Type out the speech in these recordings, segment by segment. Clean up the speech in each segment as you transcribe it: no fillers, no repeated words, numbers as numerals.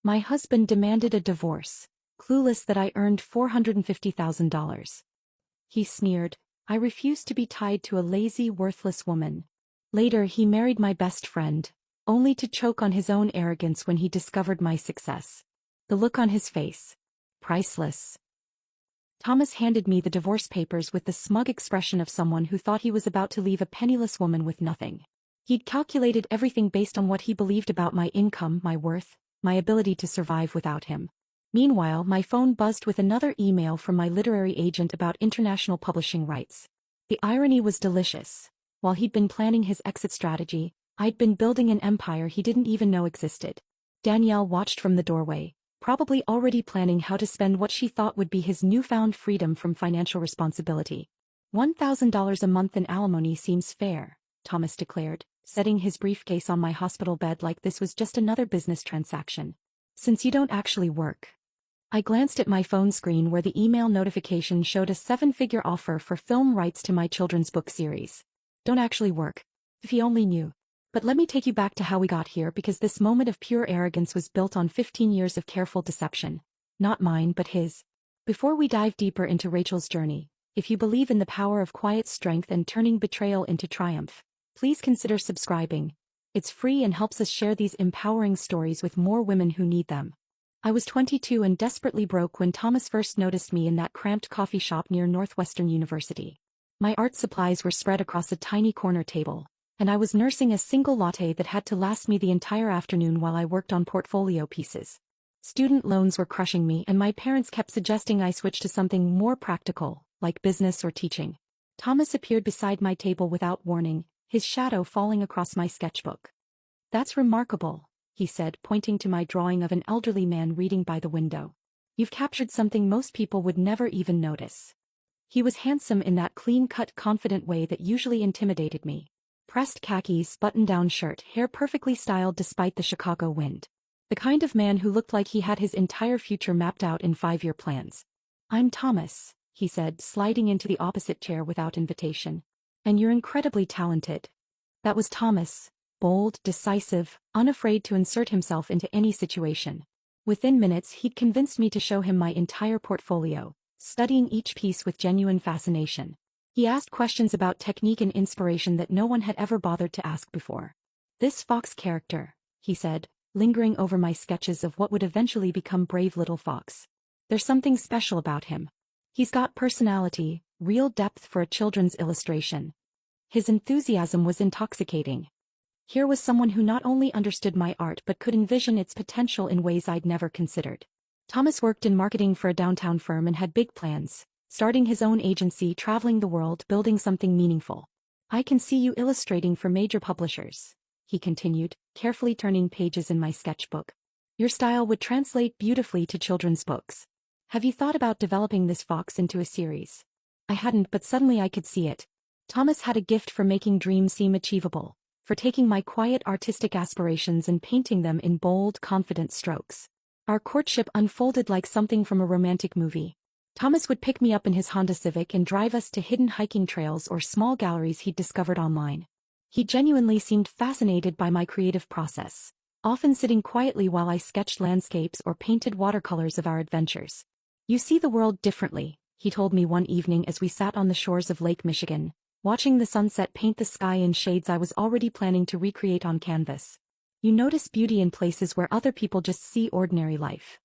My husband demanded a divorce, clueless that I earned $450,000. He sneered, I refused to be tied to a lazy, worthless woman. Later he married my best friend, only to choke on his own arrogance when he discovered my success. The look on his face. Priceless. Thomas handed me the divorce papers with the smug expression of someone who thought he was about to leave a penniless woman with nothing. He'd calculated everything based on what he believed about my income, my worth, my ability to survive without him. Meanwhile, my phone buzzed with another email from my literary agent about international publishing rights. The irony was delicious. While he'd been planning his exit strategy, I'd been building an empire he didn't even know existed. Danielle watched from the doorway, probably already planning how to spend what she thought would be his newfound freedom from financial responsibility. $1,000 a month in alimony seems fair, Thomas declared, setting his briefcase on my hospital bed like this was just another business transaction. Since you don't actually work. I glanced at my phone screen where the email notification showed a 7-figure offer for film rights to my children's book series. Don't actually work. If he only knew. But let me take you back to how we got here because this moment of pure arrogance was built on 15 years of careful deception. Not mine but his. Before we dive deeper into Rachel's journey, if you believe in the power of quiet strength and turning betrayal into triumph, please consider subscribing. It's free and helps us share these empowering stories with more women who need them. I was 22 and desperately broke when Thomas first noticed me in that cramped coffee shop near Northwestern University. My art supplies were spread across a tiny corner table, and I was nursing a single latte that had to last me the entire afternoon while I worked on portfolio pieces. Student loans were crushing me and my parents kept suggesting I switch to something more practical, like business or teaching. Thomas appeared beside my table without warning, his shadow falling across my sketchbook. That's remarkable, he said, pointing to my drawing of an elderly man reading by the window. You've captured something most people would never even notice. He was handsome in that clean-cut, confident way that usually intimidated me. Pressed khakis, button-down shirt, hair perfectly styled despite the Chicago wind. The kind of man who looked like he had his entire future mapped out in 5-year plans. I'm Thomas, he said, sliding into the opposite chair without invitation. And you're incredibly talented. That was Thomas, bold, decisive, unafraid to insert himself into any situation. Within minutes he'd convinced me to show him my entire portfolio, studying each piece with genuine fascination. He asked questions about technique and inspiration that no one had ever bothered to ask before. This Fox character, he said, lingering over my sketches of what would eventually become Brave Little Fox. There's something special about him. He's got personality, real depth for a children's illustration. His enthusiasm was intoxicating. Here was someone who not only understood my art but could envision its potential in ways I'd never considered. Thomas worked in marketing for a downtown firm and had big plans, starting his own agency, traveling the world, building something meaningful. I can see you illustrating for major publishers, he continued, carefully turning pages in my sketchbook. Your style would translate beautifully to children's books. Have you thought about developing this Fox into a series? I hadn't, but suddenly I could see it. Thomas had a gift for making dreams seem achievable, for taking my quiet artistic aspirations and painting them in bold, confident strokes. Our courtship unfolded like something from a romantic movie. Thomas would pick me up in his Honda Civic and drive us to hidden hiking trails or small galleries he'd discovered online. He genuinely seemed fascinated by my creative process, often sitting quietly while I sketched landscapes or painted watercolors of our adventures. You see the world differently, he told me one evening as we sat on the shores of Lake Michigan, watching the sunset paint the sky in shades I was already planning to recreate on canvas. You notice beauty in places where other people just see ordinary life.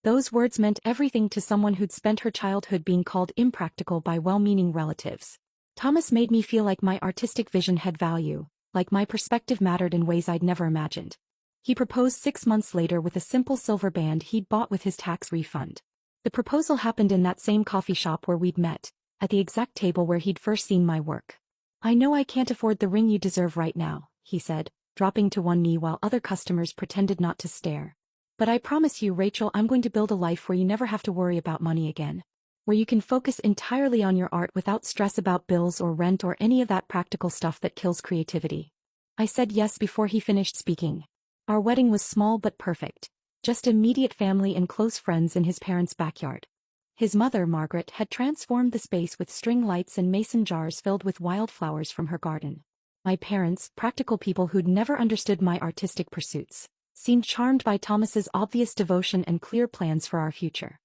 Those words meant everything to someone who'd spent her childhood being called impractical by well-meaning relatives. Thomas made me feel like my artistic vision had value, like my perspective mattered in ways I'd never imagined. He proposed 6 months later with a simple silver band he'd bought with his tax refund. The proposal happened in that same coffee shop where we'd met, at the exact table where he'd first seen my work. I know I can't afford the ring you deserve right now, he said, dropping to one knee while other customers pretended not to stare. But I promise you, Rachel, I'm going to build a life where you never have to worry about money again. Where you can focus entirely on your art without stress about bills or rent or any of that practical stuff that kills creativity. I said yes before he finished speaking. Our wedding was small but perfect. Just immediate family and close friends in his parents' backyard. His mother, Margaret, had transformed the space with string lights and mason jars filled with wildflowers from her garden. My parents, practical people who'd never understood my artistic pursuits, seemed charmed by Thomas's obvious devotion and clear plans for our future.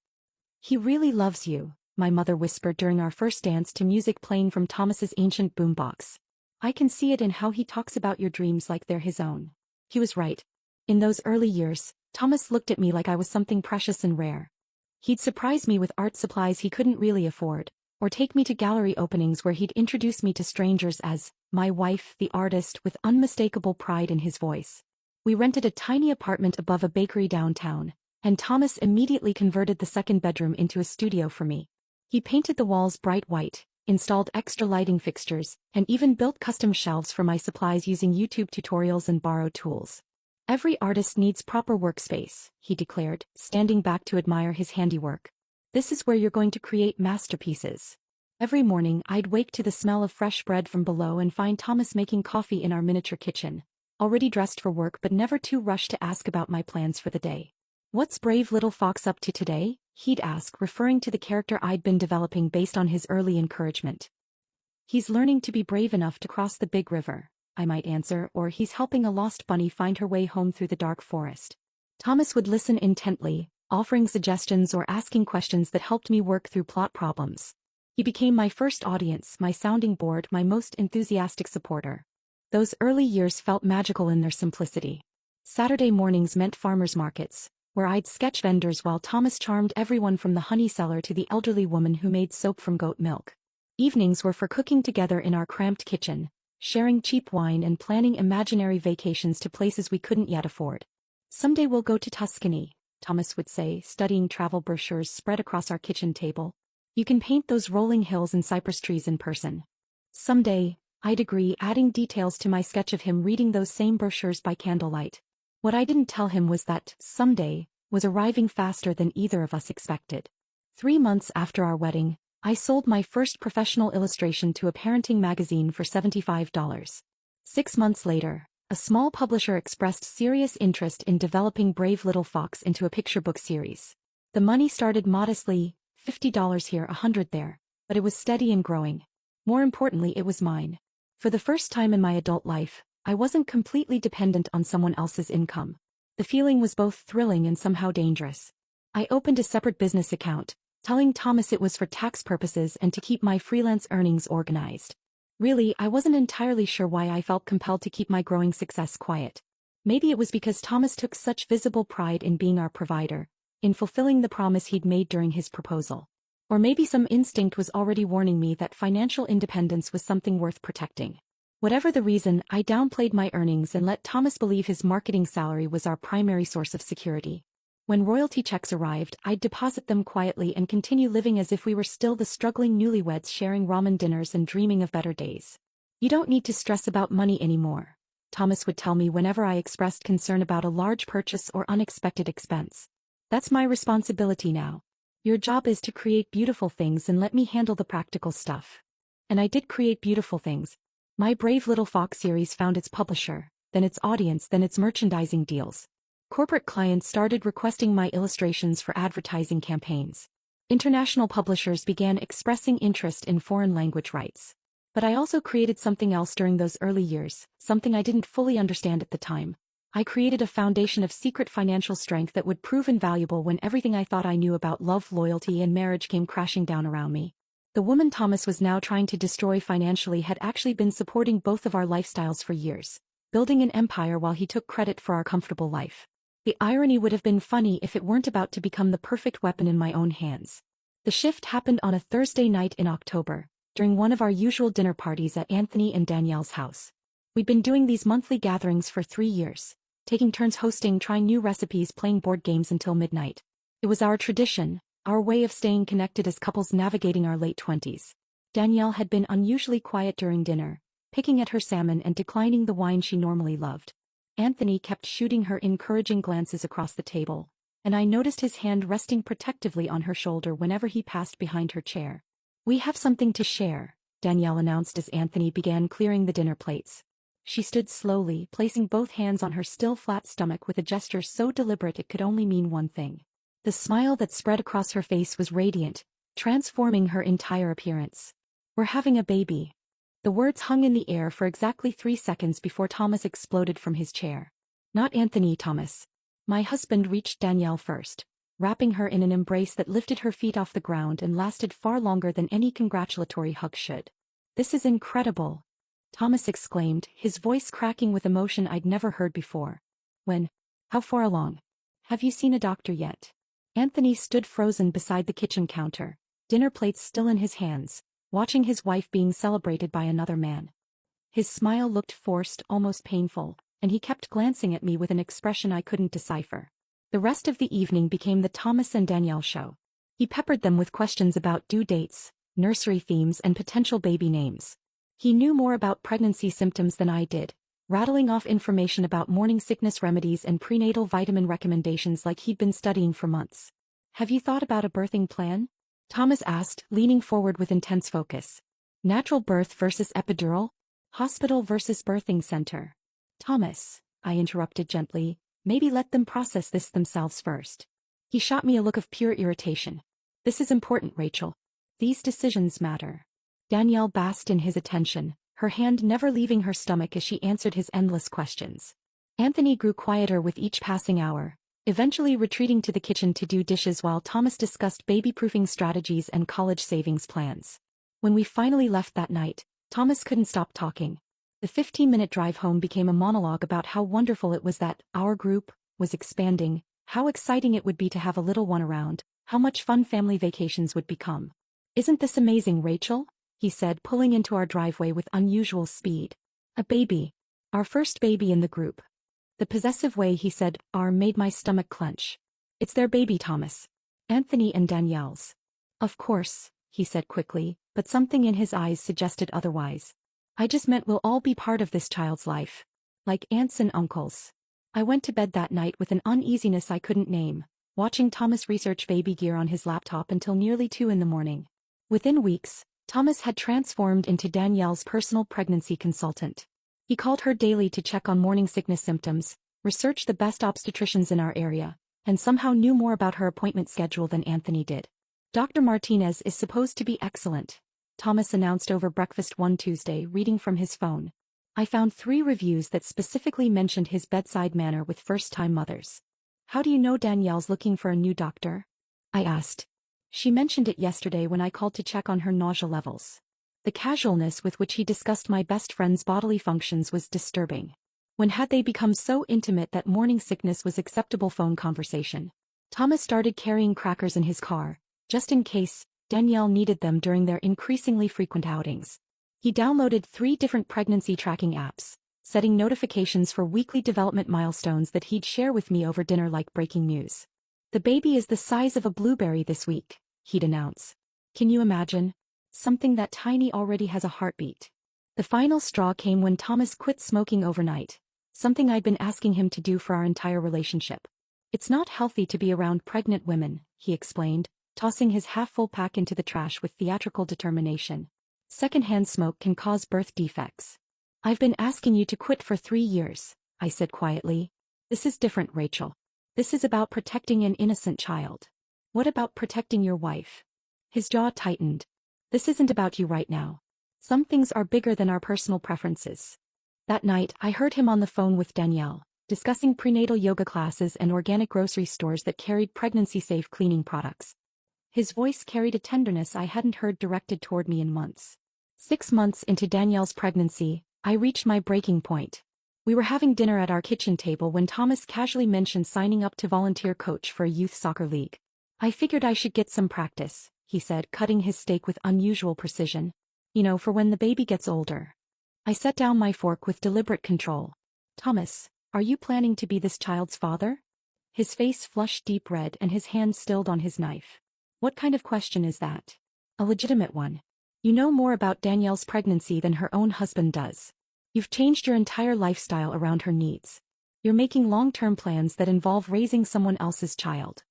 "He really loves you," my mother whispered during our first dance to music playing from Thomas's ancient boombox. "I can see it in how he talks about your dreams like they're his own." He was right. In those early years, Thomas looked at me like I was something precious and rare. He'd surprise me with art supplies he couldn't really afford, or take me to gallery openings where he'd introduce me to strangers as my wife, the artist, with unmistakable pride in his voice. We rented a tiny apartment above a bakery downtown, and Thomas immediately converted the second bedroom into a studio for me. He painted the walls bright white, installed extra lighting fixtures, and even built custom shelves for my supplies using YouTube tutorials and borrowed tools. "Every artist needs proper workspace," he declared, standing back to admire his handiwork. "This is where you're going to create masterpieces." Every morning I'd wake to the smell of fresh bread from below and find Thomas making coffee in our miniature kitchen, already dressed for work but never too rushed to ask about my plans for the day. "What's brave little fox up to today?" he'd ask, referring to the character I'd been developing based on his early encouragement. "He's learning to be brave enough to cross the big river," I might answer, or "he's helping a lost bunny find her way home through the dark forest." Thomas would listen intently, offering suggestions or asking questions that helped me work through plot problems. He became my first audience, my sounding board, my most enthusiastic supporter. Those early years felt magical in their simplicity. Saturday mornings meant farmers markets, where I'd sketch vendors while Thomas charmed everyone from the honey seller to the elderly woman who made soap from goat milk. Evenings were for cooking together in our cramped kitchen, sharing cheap wine and planning imaginary vacations to places we couldn't yet afford. "Someday we'll go to Tuscany," Thomas would say, studying travel brochures spread across our kitchen table. "You can paint those rolling hills and cypress trees in person." "Someday," I'd agree, adding details to my sketch of him reading those same brochures by candlelight. What I didn't tell him was that someday was arriving faster than either of us expected. 3 months after our wedding, I sold my first professional illustration to a parenting magazine for $75. 6 months later, a small publisher expressed serious interest in developing Brave Little Fox into a picture book series. The money started modestly, $50 here, $100 there, but it was steady and growing. More importantly, it was mine. For the first time in my adult life, I wasn't completely dependent on someone else's income. The feeling was both thrilling and somehow dangerous. I opened a separate business account, telling Thomas it was for tax purposes and to keep my freelance earnings organized. Really, I wasn't entirely sure why I felt compelled to keep my growing success quiet. Maybe it was because Thomas took such visible pride in being our provider, in fulfilling the promise he'd made during his proposal. Or maybe some instinct was already warning me that financial independence was something worth protecting. Whatever the reason, I downplayed my earnings and let Thomas believe his marketing salary was our primary source of security. When royalty checks arrived, I'd deposit them quietly and continue living as if we were still the struggling newlyweds sharing ramen dinners and dreaming of better days. "You don't need to stress about money anymore," Thomas would tell me whenever I expressed concern about a large purchase or unexpected expense. "That's my responsibility now. Your job is to create beautiful things and let me handle the practical stuff." And I did create beautiful things. My Brave Little Fox series found its publisher, then its audience, then its merchandising deals. Corporate clients started requesting my illustrations for advertising campaigns. International publishers began expressing interest in foreign language rights. But I also created something else during those early years, something I didn't fully understand at the time. I created a foundation of secret financial strength that would prove invaluable when everything I thought I knew about love, loyalty, and marriage came crashing down around me. The woman Thomas was now trying to destroy financially had actually been supporting both of our lifestyles for years, building an empire while he took credit for our comfortable life. The irony would have been funny if it weren't about to become the perfect weapon in my own hands. The shift happened on a Thursday night in October, during one of our usual dinner parties at Anthony and Danielle's house. We'd been doing these monthly gatherings for 3 years, taking turns hosting, trying new recipes, playing board games until midnight. It was our tradition, our way of staying connected as couples navigating our late 20s. Danielle had been unusually quiet during dinner, picking at her salmon and declining the wine she normally loved. Anthony kept shooting her encouraging glances across the table, and I noticed his hand resting protectively on her shoulder whenever he passed behind her chair. "We have something to share," Danielle announced as Anthony began clearing the dinner plates. She stood slowly, placing both hands on her still flat stomach with a gesture so deliberate it could only mean one thing. The smile that spread across her face was radiant, transforming her entire appearance. "We're having a baby." The words hung in the air for exactly 3 seconds before Thomas exploded from his chair. Not Anthony, Thomas. My husband reached Danielle first, wrapping her in an embrace that lifted her feet off the ground and lasted far longer than any congratulatory hug should. This is incredible, Thomas exclaimed, his voice cracking with emotion I'd never heard before. When? How far along? Have you seen a doctor yet? Anthony stood frozen beside the kitchen counter, dinner plates still in his hands, watching his wife being celebrated by another man. His smile looked forced, almost painful, and he kept glancing at me with an expression I couldn't decipher. The rest of the evening became the Thomas and Danielle show. He peppered them with questions about due dates, nursery themes, and potential baby names. He knew more about pregnancy symptoms than I did, rattling off information about morning sickness remedies and prenatal vitamin recommendations like he'd been studying for months. Have you thought about a birthing plan? Thomas asked, leaning forward with intense focus. Natural birth versus epidural? Hospital versus birthing center? Thomas, I interrupted gently, maybe let them process this themselves first. He shot me a look of pure irritation. This is important, Rachel. These decisions matter. Danielle basked in his attention, her hand never leaving her stomach as she answered his endless questions. Anthony grew quieter with each passing hour, eventually retreating to the kitchen to do dishes while Thomas discussed baby-proofing strategies and college savings plans. When we finally left that night, Thomas couldn't stop talking. The 15-minute drive home became a monologue about how wonderful it was that our group was expanding, how exciting it would be to have a little one around, how much fun family vacations would become. Isn't this amazing, Rachel? He said, pulling into our driveway with unusual speed. A baby. Our first baby in the group. The possessive way he said "our" made my stomach clench. It's their baby, Thomas. Anthony and Danielle's. Of course, he said quickly, but something in his eyes suggested otherwise. I just meant we'll all be part of this child's life. Like aunts and uncles. I went to bed that night with an uneasiness I couldn't name, watching Thomas research baby gear on his laptop until nearly 2 in the morning. Within weeks, Thomas had transformed into Danielle's personal pregnancy consultant. He called her daily to check on morning sickness symptoms, researched the best obstetricians in our area, and somehow knew more about her appointment schedule than Anthony did. Dr. Martinez is supposed to be excellent, Thomas announced over breakfast one Tuesday, reading from his phone. I found 3 reviews that specifically mentioned his bedside manner with first-time mothers. How do you know Danielle's looking for a new doctor? I asked. She mentioned it yesterday when I called to check on her nausea levels. The casualness with which he discussed my best friend's bodily functions was disturbing. When had they become so intimate that morning sickness was acceptable phone conversation? Thomas started carrying crackers in his car, just in case Danielle needed them during their increasingly frequent outings. He downloaded 3 different pregnancy tracking apps, setting notifications for weekly development milestones that he'd share with me over dinner like breaking news. The baby is the size of a blueberry this week, he'd announce. Can you imagine? Something that tiny already has a heartbeat. The final straw came when Thomas quit smoking overnight, something I'd been asking him to do for our entire relationship. It's not healthy to be around pregnant women, he explained, tossing his half-full pack into the trash with theatrical determination. Secondhand smoke can cause birth defects. I've been asking you to quit for 3 years, I said quietly. This is different, Rachel. This is about protecting an innocent child. What about protecting your wife? His jaw tightened. This isn't about you right now. Some things are bigger than our personal preferences. That night, I heard him on the phone with Danielle, discussing prenatal yoga classes and organic grocery stores that carried pregnancy-safe cleaning products. His voice carried a tenderness I hadn't heard directed toward me in months. 6 months into Danielle's pregnancy, I reached my breaking point. We were having dinner at our kitchen table when Thomas casually mentioned signing up to volunteer coach for a youth soccer league. I figured I should get some practice, he said, cutting his steak with unusual precision. You know, for when the baby gets older. I set down my fork with deliberate control. Thomas, are you planning to be this child's father? His face flushed deep red and his hand stilled on his knife. What kind of question is that? A legitimate one. You know more about Danielle's pregnancy than her own husband does. You've changed your entire lifestyle around her needs. You're making long-term plans that involve raising someone else's child.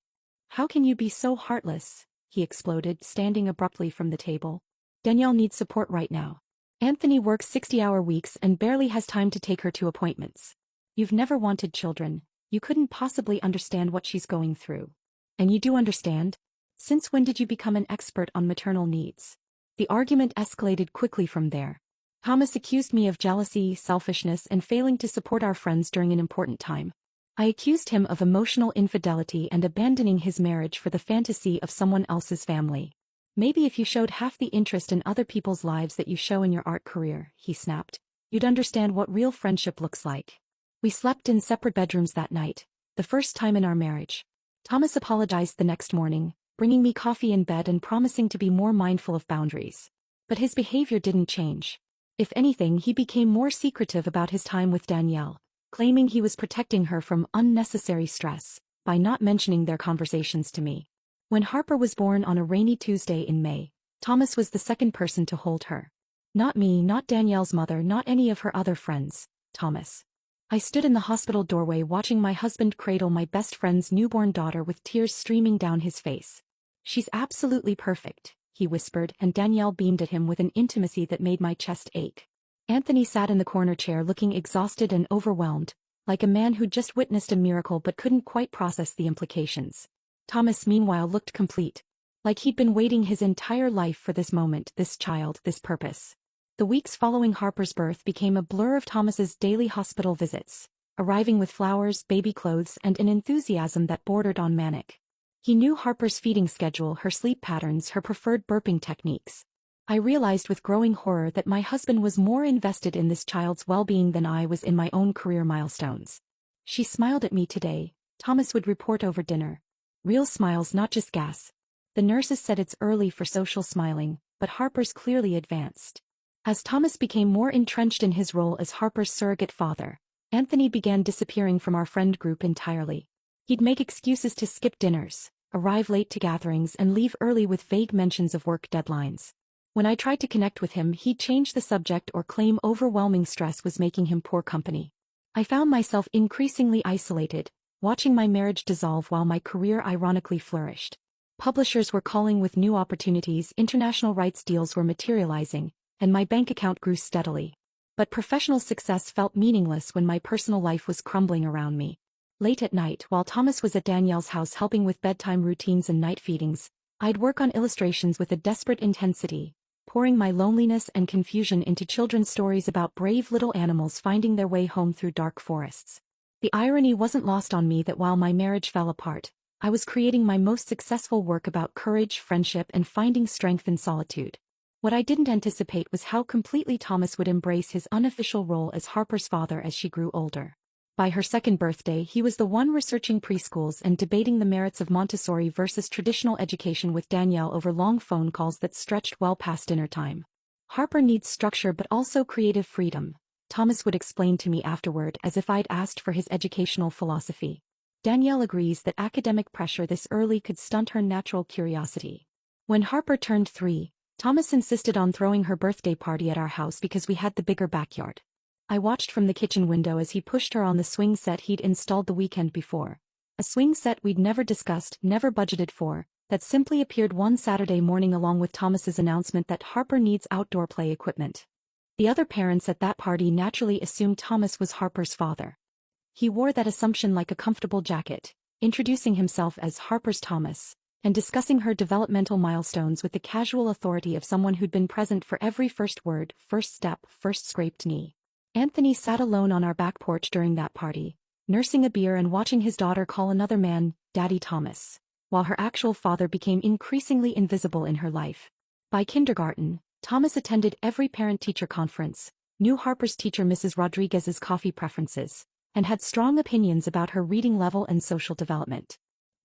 How can you be so heartless? He exploded, standing abruptly from the table. Danielle needs support right now. Anthony works 60-hour weeks and barely has time to take her to appointments. You've never wanted children. You couldn't possibly understand what she's going through. And you do understand? Since when did you become an expert on maternal needs? The argument escalated quickly from there. Thomas accused me of jealousy, selfishness, and failing to support our friends during an important time. I accused him of emotional infidelity and abandoning his marriage for the fantasy of someone else's family. Maybe if you showed half the interest in other people's lives that you show in your art career, he snapped, you'd understand what real friendship looks like. We slept in separate bedrooms that night, the first time in our marriage. Thomas apologized the next morning, bringing me coffee in bed and promising to be more mindful of boundaries. But his behavior didn't change. If anything, he became more secretive about his time with Danielle, claiming he was protecting her from unnecessary stress by not mentioning their conversations to me. When Harper was born on a rainy Tuesday in May, Thomas was the second person to hold her. Not me, not Danielle's mother, not any of her other friends, Thomas. I stood in the hospital doorway watching my husband cradle my best friend's newborn daughter with tears streaming down his face. She's absolutely perfect, he whispered, and Danielle beamed at him with an intimacy that made my chest ache. Anthony sat in the corner chair looking exhausted and overwhelmed, like a man who'd just witnessed a miracle but couldn't quite process the implications. Thomas meanwhile looked complete, like he'd been waiting his entire life for this moment, this child, this purpose. The weeks following Harper's birth became a blur of Thomas's daily hospital visits, arriving with flowers, baby clothes, and an enthusiasm that bordered on manic. He knew Harper's feeding schedule, her sleep patterns, her preferred burping techniques. I realized with growing horror that my husband was more invested in this child's well-being than I was in my own career milestones. She smiled at me today, Thomas would report over dinner. Real smiles, not just gas. The nurses said it's early for social smiling, but Harper's clearly advanced. As Thomas became more entrenched in his role as Harper's surrogate father, Anthony began disappearing from our friend group entirely. He'd make excuses to skip dinners, arrive late to gatherings, and leave early with vague mentions of work deadlines. When I tried to connect with him, he'd change the subject or claim overwhelming stress was making him poor company. I found myself increasingly isolated, watching my marriage dissolve while my career ironically flourished. Publishers were calling with new opportunities, international rights deals were materializing, and my bank account grew steadily. But professional success felt meaningless when my personal life was crumbling around me. Late at night, while Thomas was at Danielle's house helping with bedtime routines and night feedings, I'd work on illustrations with a desperate intensity, pouring my loneliness and confusion into children's stories about brave little animals finding their way home through dark forests. The irony wasn't lost on me that while my marriage fell apart, I was creating my most successful work about courage, friendship, and finding strength in solitude. What I didn't anticipate was how completely Thomas would embrace his unofficial role as Harper's father as she grew older. By her second birthday, he was the one researching preschools and debating the merits of Montessori versus traditional education with Danielle over long phone calls that stretched well past dinner time. Harper needs structure but also creative freedom, Thomas would explain to me afterward, as if I'd asked for his educational philosophy. Danielle agrees that academic pressure this early could stunt her natural curiosity. When Harper turned 3, Thomas insisted on throwing her birthday party at our house because we had the bigger backyard. I watched from the kitchen window as he pushed her on the swing set he'd installed the weekend before. A swing set we'd never discussed, never budgeted for, that simply appeared one Saturday morning along with Thomas's announcement that Harper needs outdoor play equipment. The other parents at that party naturally assumed Thomas was Harper's father. He wore that assumption like a comfortable jacket, introducing himself as Harper's Thomas, and discussing her developmental milestones with the casual authority of someone who'd been present for every first word, first step, first scraped knee. Anthony sat alone on our back porch during that party, nursing a beer and watching his daughter call another man, Daddy Thomas, while her actual father became increasingly invisible in her life. By kindergarten, Thomas attended every parent-teacher conference, knew Harper's teacher Mrs. Rodriguez's coffee preferences, and had strong opinions about her reading level and social development.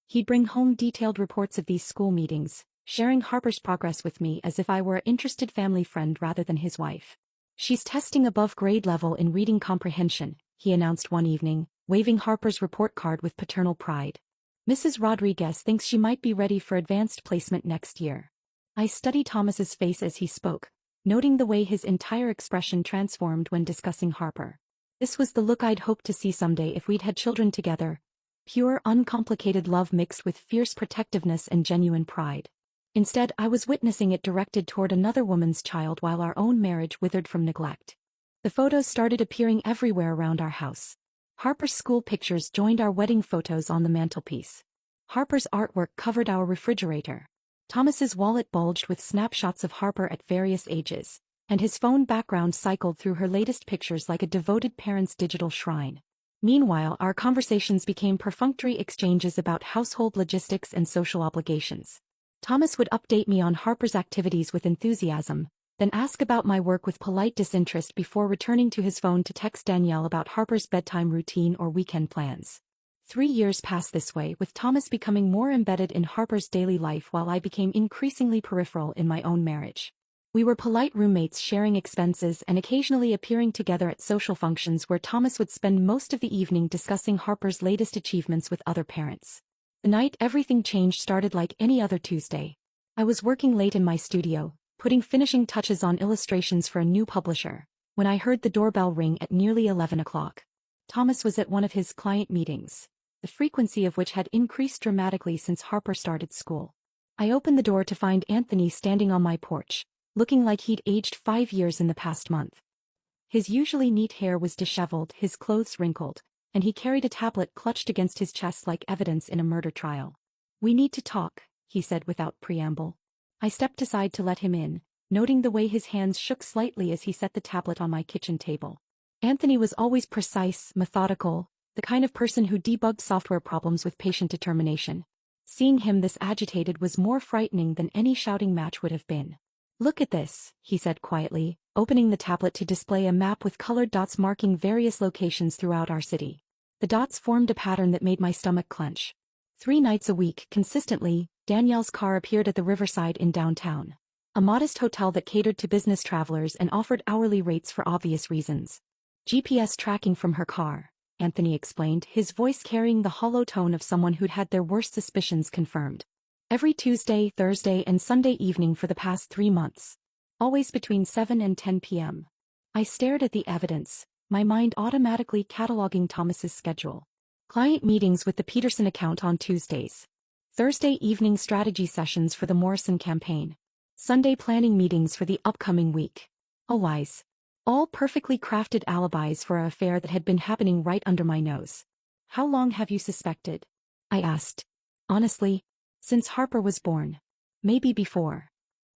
He'd bring home detailed reports of these school meetings, sharing Harper's progress with me as if I were an interested family friend rather than his wife. "She's testing above grade level in reading comprehension," he announced one evening, waving Harper's report card with paternal pride. "Mrs. Rodriguez thinks she might be ready for advanced placement next year." I studied Thomas's face as he spoke, noting the way his entire expression transformed when discussing Harper. This was the look I'd hoped to see someday if we'd had children together. Pure, uncomplicated love mixed with fierce protectiveness and genuine pride. Instead, I was witnessing it directed toward another woman's child while our own marriage withered from neglect. The photos started appearing everywhere around our house. Harper's school pictures joined our wedding photos on the mantelpiece. Harper's artwork covered our refrigerator. Thomas's wallet bulged with snapshots of Harper at various ages, and his phone background cycled through her latest pictures like a devoted parent's digital shrine. Meanwhile, our conversations became perfunctory exchanges about household logistics and social obligations. Thomas would update me on Harper's activities with enthusiasm, then ask about my work with polite disinterest before returning to his phone to text Danielle about Harper's bedtime routine or weekend plans. 3 years passed this way, with Thomas becoming more embedded in Harper's daily life while I became increasingly peripheral in my own marriage. We were polite roommates sharing expenses and occasionally appearing together at social functions where Thomas would spend most of the evening discussing Harper's latest achievements with other parents. The night everything changed started like any other Tuesday. I was working late in my studio, putting finishing touches on illustrations for a new publisher, when I heard the doorbell ring at nearly 11 o'clock. Thomas was at one of his client meetings, the frequency of which had increased dramatically since Harper started school. I opened the door to find Anthony standing on my porch, looking like he'd aged 5 years in the past month. His usually neat hair was disheveled, his clothes wrinkled, and he carried a tablet clutched against his chest like evidence in a murder trial. "We need to talk," he said without preamble. I stepped aside to let him in, noting the way his hands shook slightly as he set the tablet on my kitchen table. Anthony was always precise, methodical, the kind of person who debugged software problems with patient determination. Seeing him this agitated was more frightening than any shouting match would have been. "Look at this," he said quietly, opening the tablet to display a map with colored dots marking various locations throughout our city. The dots formed a pattern that made my stomach clench. 3 nights a week, consistently, Danielle's car appeared at the Riverside in downtown, a modest hotel that catered to business travelers and offered hourly rates for obvious reasons. "GPS tracking from her car," Anthony explained, his voice carrying the hollow tone of someone who'd had their worst suspicions confirmed. "Every Tuesday, Thursday, and Sunday evening for the past 3 months. Always between 7 and 10 p.m. I stared at the evidence, my mind automatically cataloging Thomas's schedule. Client meetings with the Peterson account on Tuesdays. Thursday evening strategy sessions for the Morrison campaign. Sunday planning meetings for the upcoming week. Always. All perfectly crafted alibis for an affair that had been happening right under my nose. "How long have you suspected?" I asked. "Honestly, since Harper was born. Maybe before."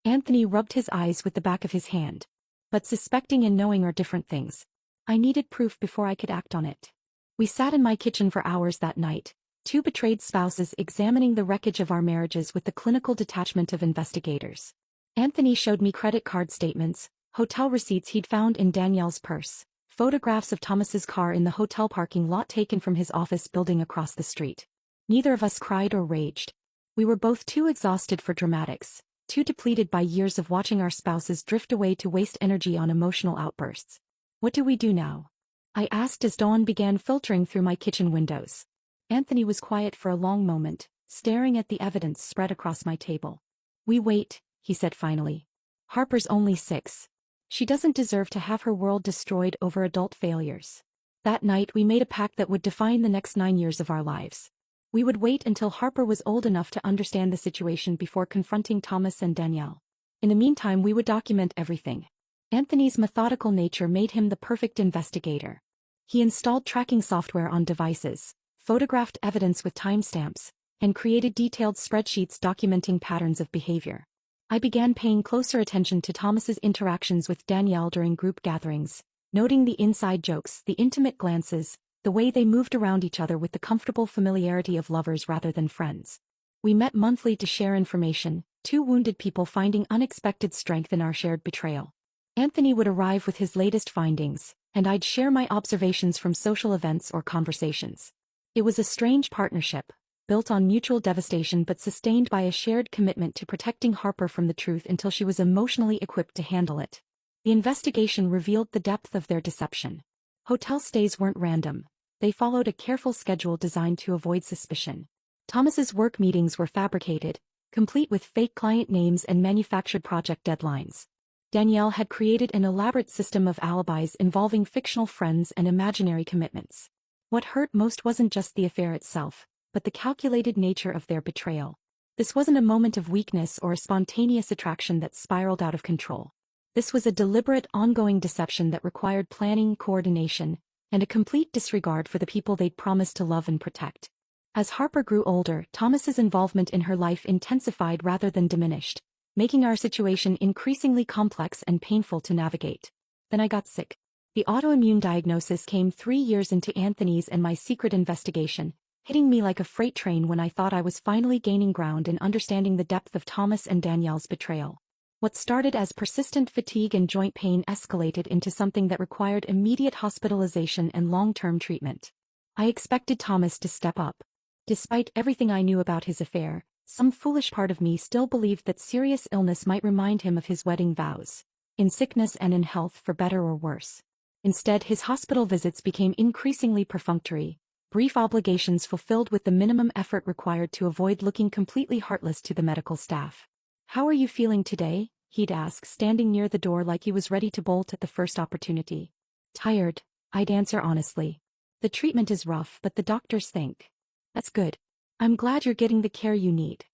Anthony rubbed his eyes with the back of his hand. "But suspecting and knowing are different things. I needed proof before I could act on it." We sat in my kitchen for hours that night, 2 betrayed spouses examining the wreckage of our marriages with the clinical detachment of investigators. Anthony showed me credit card statements, hotel receipts he'd found in Danielle's purse, photographs of Thomas's car in the hotel parking lot taken from his office building across the street. Neither of us cried or raged. We were both too exhausted for dramatics, too depleted by years of watching our spouses drift away to waste energy on emotional outbursts. "What do we do now?" I asked as dawn began filtering through my kitchen windows. Anthony was quiet for a long moment, staring at the evidence spread across my table. "We wait," he said finally. "Harper's only 6. She doesn't deserve to have her world destroyed over adult failures." That night we made a pact that would define the next 9 years of our lives. We would wait until Harper was old enough to understand the situation before confronting Thomas and Danielle. In the meantime, we would document everything. Anthony's methodical nature made him the perfect investigator. He installed tracking software on devices, photographed evidence with timestamps, and created detailed spreadsheets documenting patterns of behavior. I began paying closer attention to Thomas's interactions with Danielle during group gatherings, noting the inside jokes, the intimate glances, the way they moved around each other with the comfortable familiarity of lovers rather than friends. We met monthly to share information, 2 wounded people finding unexpected strength in our shared betrayal. Anthony would arrive with his latest findings, and I'd share my observations from social events or conversations. It was a strange partnership, built on mutual devastation but sustained by a shared commitment to protecting Harper from the truth until she was emotionally equipped to handle it. The investigation revealed the depth of their deception. Hotel stays weren't random. They followed a careful schedule designed to avoid suspicion. Thomas's work meetings were fabricated, complete with fake client names and manufactured project deadlines. Danielle had created an elaborate system of alibis involving fictional friends and imaginary commitments. What hurt most wasn't just the affair itself, but the calculated nature of their betrayal. This wasn't a moment of weakness or a spontaneous attraction that spiraled out of control. This was a deliberate, ongoing deception that required planning, coordination, and a complete disregard for the people they'd promised to love and protect. As Harper grew older, Thomas's involvement in her life intensified rather than diminished. making our situation increasingly complex and painful to navigate. Then I got sick. The autoimmune diagnosis came 3 years into Anthony's and my secret investigation, hitting me like a freight train when I thought I was finally gaining ground in understanding the depth of Thomas and Danielle's betrayal. What started as persistent fatigue and joint pain escalated into something that required immediate hospitalization and long-term treatment. I expected Thomas to step up. Despite everything I knew about his affair, some foolish part of me still believed that serious illness might remind him of his wedding vows, in sickness and in health for better or worse. Instead, his hospital visits became increasingly perfunctory, brief obligations fulfilled with the minimum effort required to avoid looking completely heartless to the medical staff. "How are you feeling today?" he'd ask, standing near the door like he was ready to bolt at the first opportunity. "Tired," I'd answer honestly. "The treatment is rough, but the doctors think." "That's good. I'm glad you're getting the care you need."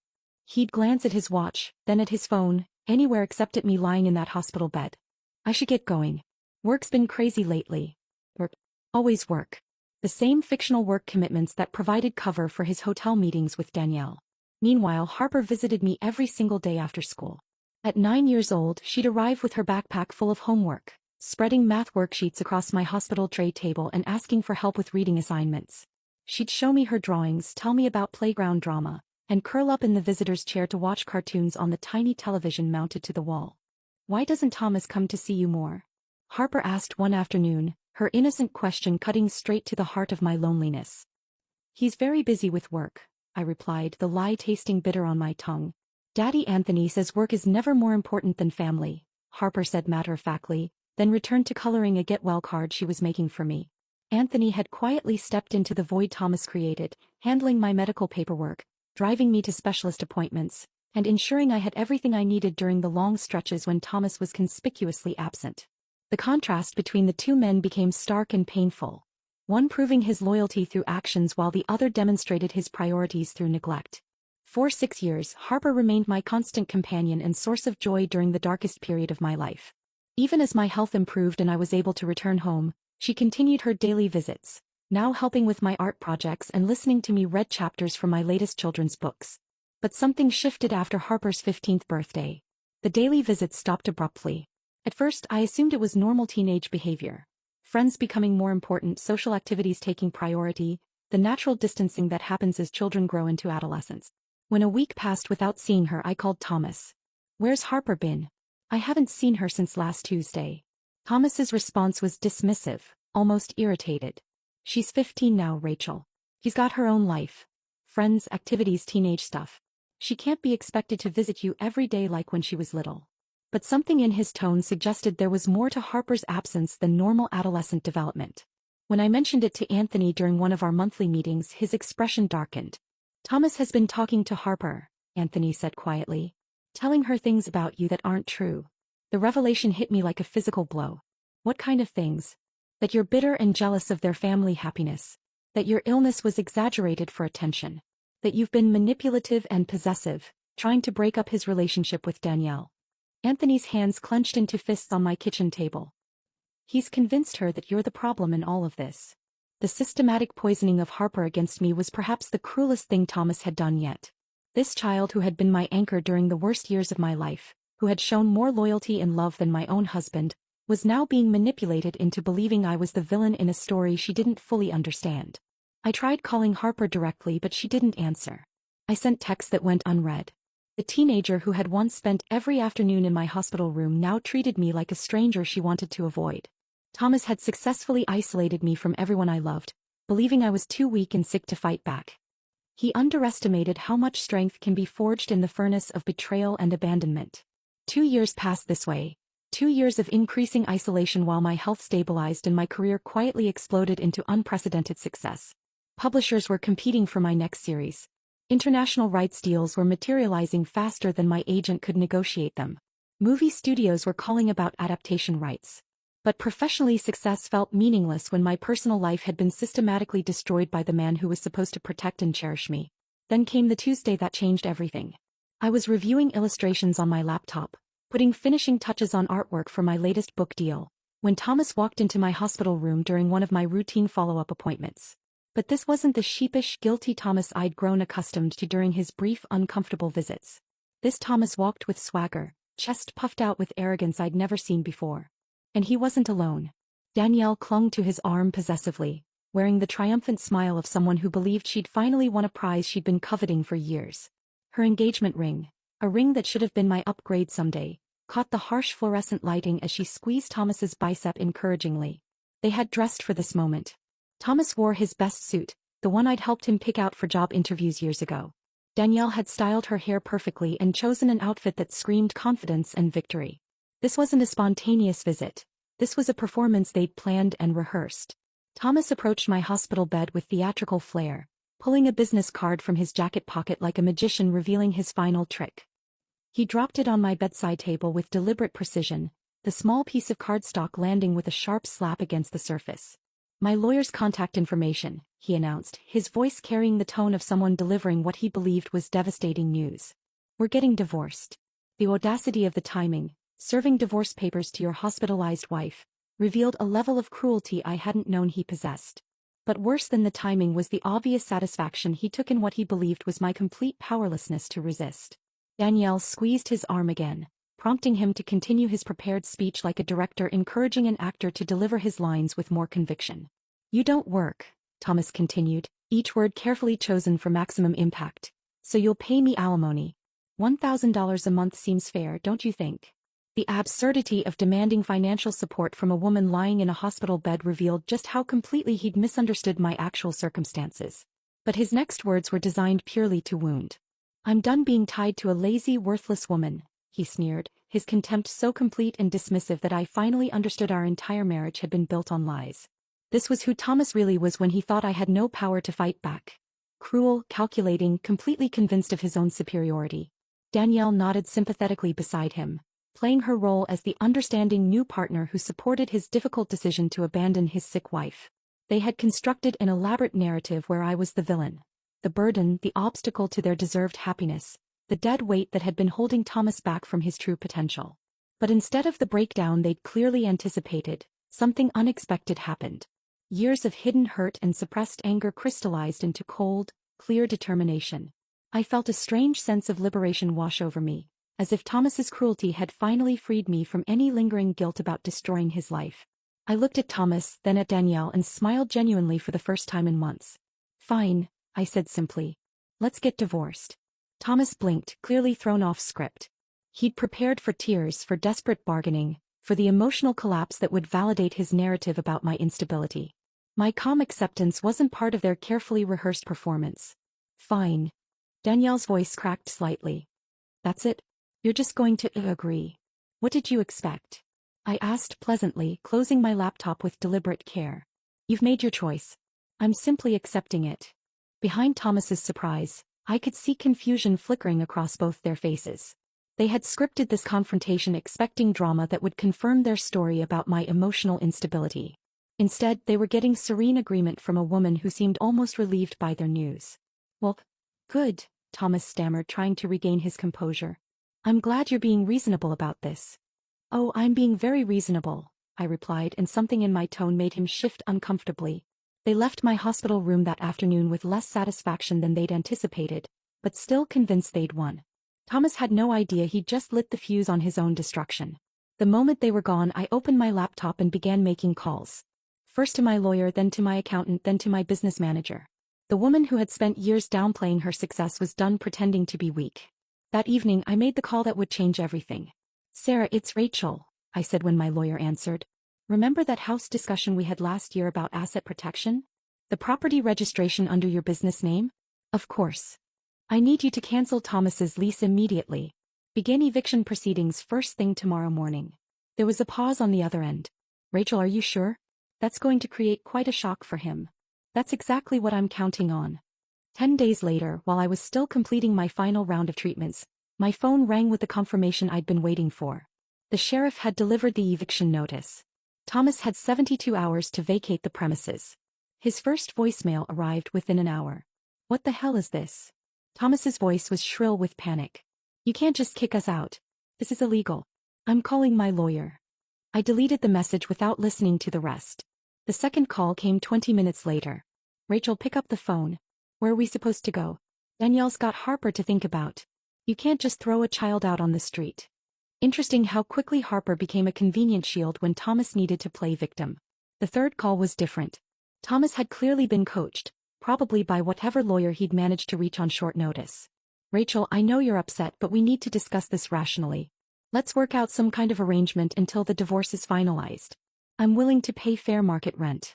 He'd glance at his watch, then at his phone, anywhere except at me lying in that hospital bed. "I should get going. Work's been crazy lately." Work. Always work. The same fictional work commitments that provided cover for his hotel meetings with Danielle. Meanwhile, Harper visited me every single day after school. At 9 years old, she'd arrive with her backpack full of homework, spreading math worksheets across my hospital tray table and asking for help with reading assignments. She'd show me her drawings, tell me about playground drama, and curl up in the visitor's chair to watch cartoons on the tiny television mounted to the wall. "Why doesn't Thomas come to see you more?" Harper asked one afternoon, her innocent question cutting straight to the heart of my loneliness. "He's very busy with work," I replied, the lie tasting bitter on my tongue. "Daddy Anthony says work is never more important than family," Harper said matter-of-factly, then returned to coloring a get-well card she was making for me. Anthony had quietly stepped into the void Thomas created, handling my medical paperwork, driving me to specialist appointments, and ensuring I had everything I needed during the long stretches when Thomas was conspicuously absent. The contrast between the two men became stark and painful, one proving his loyalty through actions while the other demonstrated his priorities through neglect. For 6 years, Harper remained my constant companion and source of joy during the darkest period of my life. Even as my health improved and I was able to return home, she continued her daily visits, now helping with my art projects and listening to me read chapters from my latest children's books. But something shifted after Harper's 15th birthday. The daily visits stopped abruptly. At first, I assumed it was normal teenage behavior. Friends becoming more important, social activities taking priority, the natural distancing that happens as children grow into adolescence. When a week passed without seeing her, I called Thomas. "Where's Harper been? I haven't seen her since last Tuesday." Thomas's response was dismissive, almost irritated. "She's 15 now, Rachel. She's got her own life. Friends, activities, teenage stuff. She can't be expected to visit you every day like when she was little." But something in his tone suggested there was more to Harper's absence than normal adolescent development. When I mentioned it to Anthony during one of our monthly meetings, his expression darkened. "Thomas has been talking to Harper," Anthony said quietly. "Telling her things about you that aren't true." The revelation hit me like a physical blow. "What kind of things?" "That you're bitter and jealous of their family happiness. That your illness was exaggerated for attention. That you've been manipulative and possessive, trying to break up his relationship with Danielle." Anthony's hands clenched into fists on my kitchen table. "He's convinced her that you're the problem in all of this." The systematic poisoning of Harper against me was perhaps the cruelest thing Thomas had done yet. This child who had been my anchor during the worst years of my life, who had shown more loyalty and love than my own husband, was now being manipulated into believing I was the villain in a story she didn't fully understand. I tried calling Harper directly, but she didn't answer. I sent texts that went unread. The teenager who had once spent every afternoon in my hospital room now treated me like a stranger she wanted to avoid. Thomas had successfully isolated me from everyone I loved, believing I was too weak and sick to fight back. He underestimated how much strength can be forged in the furnace of betrayal and abandonment. 2 years passed this way. 2 years of increasing isolation while my health stabilized and my career quietly exploded into unprecedented success. Publishers were competing for my next series. International rights deals were materializing faster than my agent could negotiate them. Movie studios were calling about adaptation rights. But professionally, success felt meaningless when my personal life had been systematically destroyed by the man who was supposed to protect and cherish me. Then came the Tuesday that changed everything. I was reviewing illustrations on my laptop, putting finishing touches on artwork for my latest book deal, when Thomas walked into my hospital room during one of my routine follow-up appointments. But this wasn't the sheepish, guilty Thomas I'd grown accustomed to during his brief, uncomfortable visits. This Thomas walked with swagger, chest puffed out with arrogance I'd never seen before. And he wasn't alone. Danielle clung to his arm possessively, wearing the triumphant smile of someone who believed she'd finally won a prize she'd been coveting for years. Her engagement ring, a ring that should have been my upgrade someday, caught the harsh fluorescent lighting as she squeezed Thomas's bicep encouragingly. They had dressed for this moment. Thomas wore his best suit, the one I'd helped him pick out for job interviews years ago. Danielle had styled her hair perfectly and chosen an outfit that screamed confidence and victory. This wasn't a spontaneous visit. This was a performance they'd planned and rehearsed. Thomas approached my hospital bed with theatrical flair, pulling a business card from his jacket pocket like a magician revealing his final trick. He dropped it on my bedside table with deliberate precision, the small piece of cardstock landing with a sharp slap against the surface. "My lawyer's contact information," he announced, his voice carrying the tone of someone delivering what he believed was devastating news. "We're getting divorced." The audacity of the timing, serving divorce papers to your hospitalized wife, revealed a level of cruelty I hadn't known he possessed. But worse than the timing was the obvious satisfaction he took in what he believed was my complete powerlessness to resist. Danielle squeezed his arm again, prompting him to continue his prepared speech like a director encouraging an actor to deliver his lines with more conviction. "You don't work," Thomas continued, each word carefully chosen for maximum impact. "So you'll pay me alimony. $1,000 a month seems fair, don't you think?" The absurdity of demanding financial support from a woman lying in a hospital bed revealed just how completely he'd misunderstood my actual circumstances. But his next words were designed purely to wound. "I'm done being tied to a lazy, worthless woman," he sneered, his contempt so complete and dismissive that I finally understood our entire marriage had been built on lies. This was who Thomas really was when he thought I had no power to fight back. Cruel, calculating, completely convinced of his own superiority. Danielle nodded sympathetically beside him, playing her role as the understanding new partner who supported his difficult decision to abandon his sick wife. They had constructed an elaborate narrative where I was the villain, the burden, the obstacle to their deserved happiness, the dead weight that had been holding Thomas back from his true potential. But instead of the breakdown they'd clearly anticipated, something unexpected happened. Years of hidden hurt and suppressed anger crystallized into cold, clear determination. I felt a strange sense of liberation wash over me, as if Thomas's cruelty had finally freed me from any lingering guilt about destroying his life. I looked at Thomas, then at Danielle, and smiled genuinely for the first time in months. "Fine," I said simply. "Let's get divorced." Thomas blinked, clearly thrown off script. He'd prepared for tears, for desperate bargaining, for the emotional collapse that would validate his narrative about my instability. My calm acceptance wasn't part of their carefully rehearsed performance. "Fine." Danielle's voice cracked slightly. "That's it? You're just going to agree? What did you expect?" I asked pleasantly, closing my laptop with deliberate care. "You've made your choice. I'm simply accepting it." Behind Thomas's surprise, I could see confusion flickering across both their faces. They had scripted this confrontation expecting drama that would confirm their story about my emotional instability. Instead, they were getting serene agreement from a woman who seemed almost relieved by their news. "Well, good," Thomas stammered, trying to regain his composure. "I'm glad you're being reasonable about this." "Oh, I'm being very reasonable," I replied, and something in my tone made him shift uncomfortably. They left my hospital room that afternoon with less satisfaction than they'd anticipated, but still convinced they'd won. Thomas had no idea he'd just lit the fuse on his own destruction. The moment they were gone, I opened my laptop and began making calls. First to my lawyer, then to my accountant, then to my business manager. The woman who had spent years downplaying her success was done pretending to be weak. That evening, I made the call that would change everything. "Sarah, it's Rachel," I said when my lawyer answered. "Remember that house discussion we had last year about asset protection? The property registration under your business name? Of course. I need you to cancel Thomas's lease immediately. Begin eviction proceedings first thing tomorrow morning." There was a pause on the other end. "Rachel, are you sure? That's going to create quite a shock for him." "That's exactly what I'm counting on." 10 days later, while I was still completing my final round of treatments, my phone rang with the confirmation I'd been waiting for. The sheriff had delivered the eviction notice. Thomas had 72 hours to vacate the premises. His first voicemail arrived within an hour. "What the hell is this?" Thomas's voice was shrill with panic. "You can't just kick us out. This is illegal. I'm calling my lawyer." I deleted the message without listening to the rest. The second call came 20 minutes later. "Rachel, pick up the phone. Where are we supposed to go?" "Danielle's got Harper to think about." You can't just throw a child out on the street. Interesting how quickly Harper became a convenient shield when Thomas needed to play victim. The third call was different. Thomas had clearly been coached, probably by whatever lawyer he'd managed to reach on short notice. Rachel, I know you're upset, but we need to discuss this rationally. Let's work out some kind of arrangement until the divorce is finalized. I'm willing to pay fair market rent.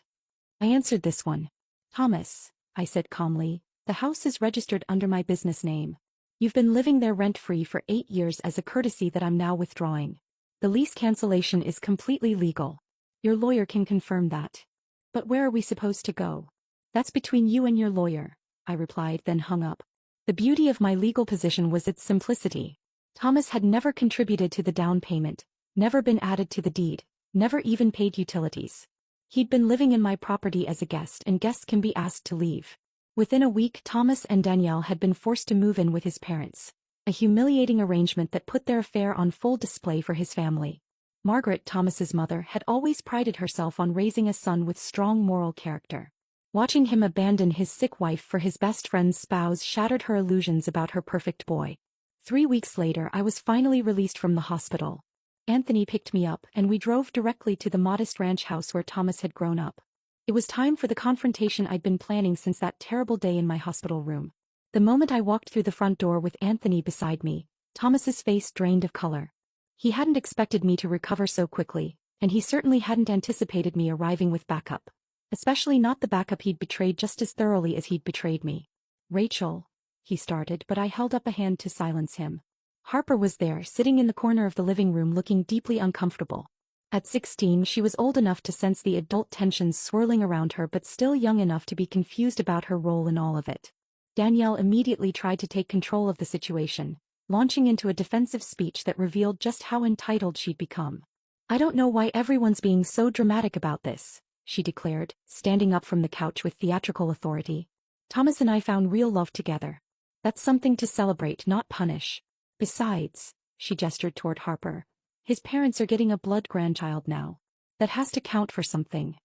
I answered this one. Thomas, I said calmly, the house is registered under my business name. You've been living there rent-free for 8 years as a courtesy that I'm now withdrawing. The lease cancellation is completely legal. Your lawyer can confirm that. But where are we supposed to go? That's between you and your lawyer, I replied, then hung up. The beauty of my legal position was its simplicity. Thomas had never contributed to the down payment, never been added to the deed, never even paid utilities. He'd been living in my property as a guest, and guests can be asked to leave. Within a week, Thomas and Danielle had been forced to move in with his parents, a humiliating arrangement that put their affair on full display for his family. Margaret, Thomas's mother, had always prided herself on raising a son with strong moral character. Watching him abandon his sick wife for his best friend's spouse shattered her illusions about her perfect boy. 3 weeks later, I was finally released from the hospital. Anthony picked me up, and we drove directly to the modest ranch house where Thomas had grown up. It was time for the confrontation I'd been planning since that terrible day in my hospital room. The moment I walked through the front door with Anthony beside me, Thomas's face drained of color. He hadn't expected me to recover so quickly, and he certainly hadn't anticipated me arriving with backup. Especially not the backup he'd betrayed just as thoroughly as he'd betrayed me. Rachel, he started, but I held up a hand to silence him. Harper was there, sitting in the corner of the living room looking deeply uncomfortable. At 16, she was old enough to sense the adult tensions swirling around her but still young enough to be confused about her role in all of it. Danielle immediately tried to take control of the situation, launching into a defensive speech that revealed just how entitled she'd become. I don't know why everyone's being so dramatic about this, she declared, standing up from the couch with theatrical authority. Thomas and I found real love together. That's something to celebrate, not punish. Besides, she gestured toward Harper, his parents are getting a blood grandchild now. That has to count for something.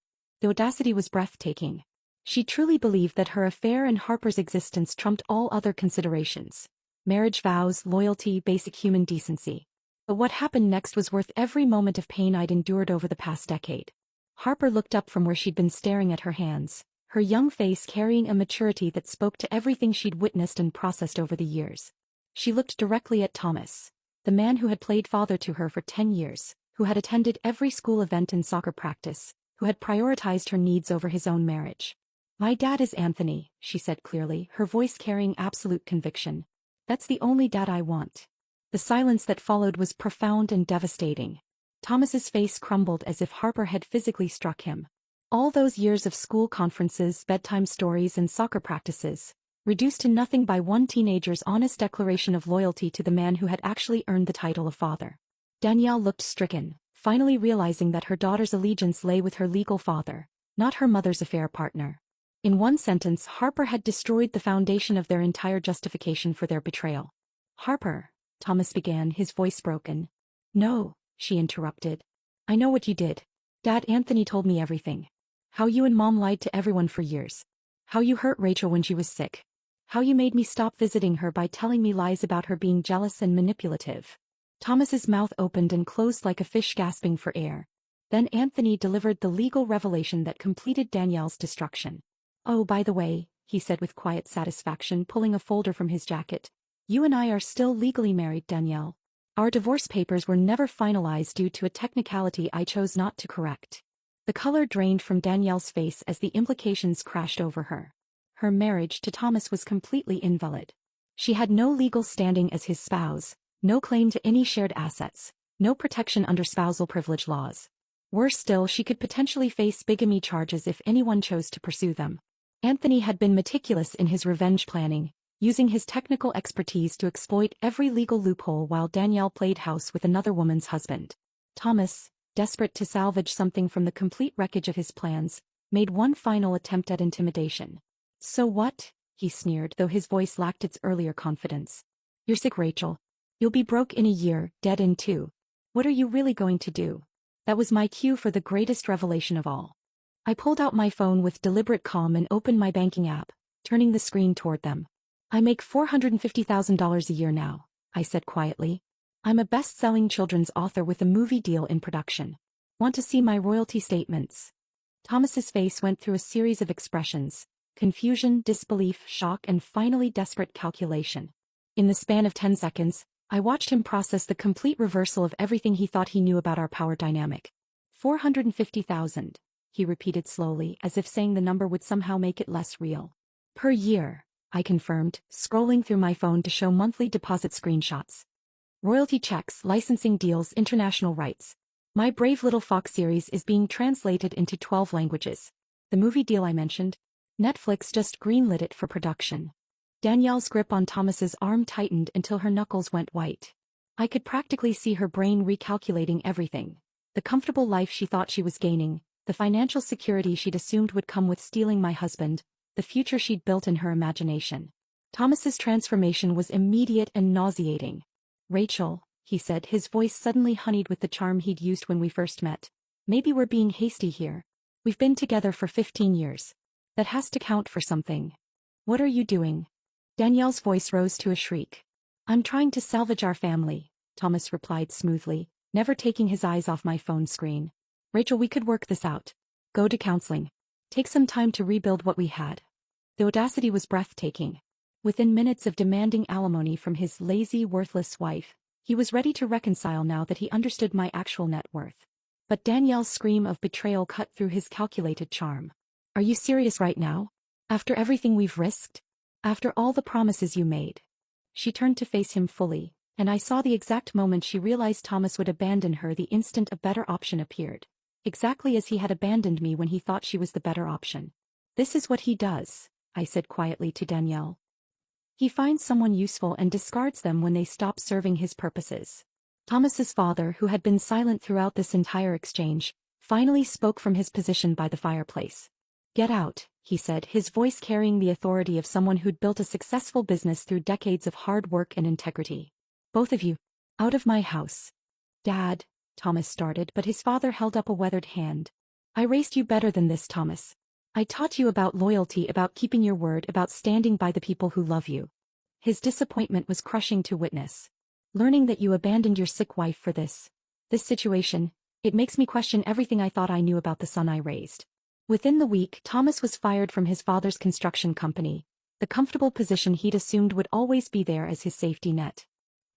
The audacity was breathtaking. She truly believed that her affair and Harper's existence trumped all other considerations. Marriage vows, loyalty, basic human decency. But what happened next was worth every moment of pain I'd endured over the past decade. Harper looked up from where she'd been staring at her hands, her young face carrying a maturity that spoke to everything she'd witnessed and processed over the years. She looked directly at Thomas, the man who had played father to her for 10 years, who had attended every school event and soccer practice, who had prioritized her needs over his own marriage. My dad is Anthony, she said clearly, her voice carrying absolute conviction. That's the only dad I want. The silence that followed was profound and devastating. Thomas's face crumbled as if Harper had physically struck him. All those years of school conferences, bedtime stories, and soccer practices, reduced to nothing by one teenager's honest declaration of loyalty to the man who had actually earned the title of father. Danielle looked stricken, finally realizing that her daughter's allegiance lay with her legal father, not her mother's affair partner. In one sentence, Harper had destroyed the foundation of their entire justification for their betrayal. Harper, Thomas began, his voice broken. No, she interrupted. I know what you did. Dad, Anthony told me everything. How you and Mom lied to everyone for years. How you hurt Rachel when she was sick. How you made me stop visiting her by telling me lies about her being jealous and manipulative. Thomas's mouth opened and closed like a fish gasping for air. Then Anthony delivered the legal revelation that completed Danielle's destruction. Oh, by the way, he said with quiet satisfaction, pulling a folder from his jacket. You and I are still legally married, Danielle. Our divorce papers were never finalized due to a technicality I chose not to correct. The color drained from Danielle's face as the implications crashed over her. Her marriage to Thomas was completely invalid. She had no legal standing as his spouse, no claim to any shared assets, no protection under spousal privilege laws. Worse still, she could potentially face bigamy charges if anyone chose to pursue them. Anthony had been meticulous in his revenge planning, using his technical expertise to exploit every legal loophole while Danielle played house with another woman's husband. Thomas, desperate to salvage something from the complete wreckage of his plans, made one final attempt at intimidation. So what? He sneered, though his voice lacked its earlier confidence. You're sick, Rachel. You'll be broke in a year, dead in 2. What are you really going to do? That was my cue for the greatest revelation of all. I pulled out my phone with deliberate calm and opened my banking app, turning the screen toward them. I make $450,000 a year now, I said quietly. I'm a best-selling children's author with a movie deal in production. Want to see my royalty statements? Thomas's face went through a series of expressions: confusion, disbelief, shock, and finally desperate calculation. In the span of 10 seconds, I watched him process the complete reversal of everything he thought he knew about our power dynamic. 450,000, he repeated slowly, as if saying the number would somehow make it less real. Per year, I confirmed, scrolling through my phone to show monthly deposit screenshots. Royalty checks, licensing deals, international rights. My Brave Little Fox series is being translated into 12 languages. The movie deal I mentioned? Netflix just greenlit it for production. Danielle's grip on Thomas's arm tightened until her knuckles went white. I could practically see her brain recalculating everything. The comfortable life she thought she was gaining, the financial security she'd assumed would come with stealing my husband, the future she'd built in her imagination. Thomas's transformation was immediate and nauseating. Rachel, he said, his voice suddenly honeyed with the charm he'd used when we first met. Maybe we're being hasty here. We've been together for 15 years. That has to count for something. What are you doing? Danielle's voice rose to a shriek. I'm trying to salvage our family, Thomas replied smoothly, never taking his eyes off my phone screen. Rachel, we could work this out. Go to counseling. Take some time to rebuild what we had. The audacity was breathtaking. Within minutes of demanding alimony from his lazy, worthless wife, he was ready to reconcile now that he understood my actual net worth. But Danielle's scream of betrayal cut through his calculated charm. Are you serious right now? After everything we've risked? After all the promises you made? She turned to face him fully, and I saw the exact moment she realized Thomas would abandon her the instant a better option appeared. Exactly as he had abandoned me when he thought she was the better option. This is what he does, I said quietly to Danielle. He finds someone useful and discards them when they stop serving his purposes. Thomas's father, who had been silent throughout this entire exchange, finally spoke from his position by the fireplace. Get out, he said, his voice carrying the authority of someone who'd built a successful business through decades of hard work and integrity. Both of you, out of my house. Dad, Thomas started, but his father held up a weathered hand. I raised you better than this, Thomas. I taught you about loyalty, about keeping your word, about standing by the people who love you. His disappointment was crushing to witness. Learning that you abandoned your sick wife for this situation, it makes me question everything I thought I knew about the son I raised. Within the week, Thomas was fired from his father's construction company, the comfortable position he'd assumed would always be there as his safety net.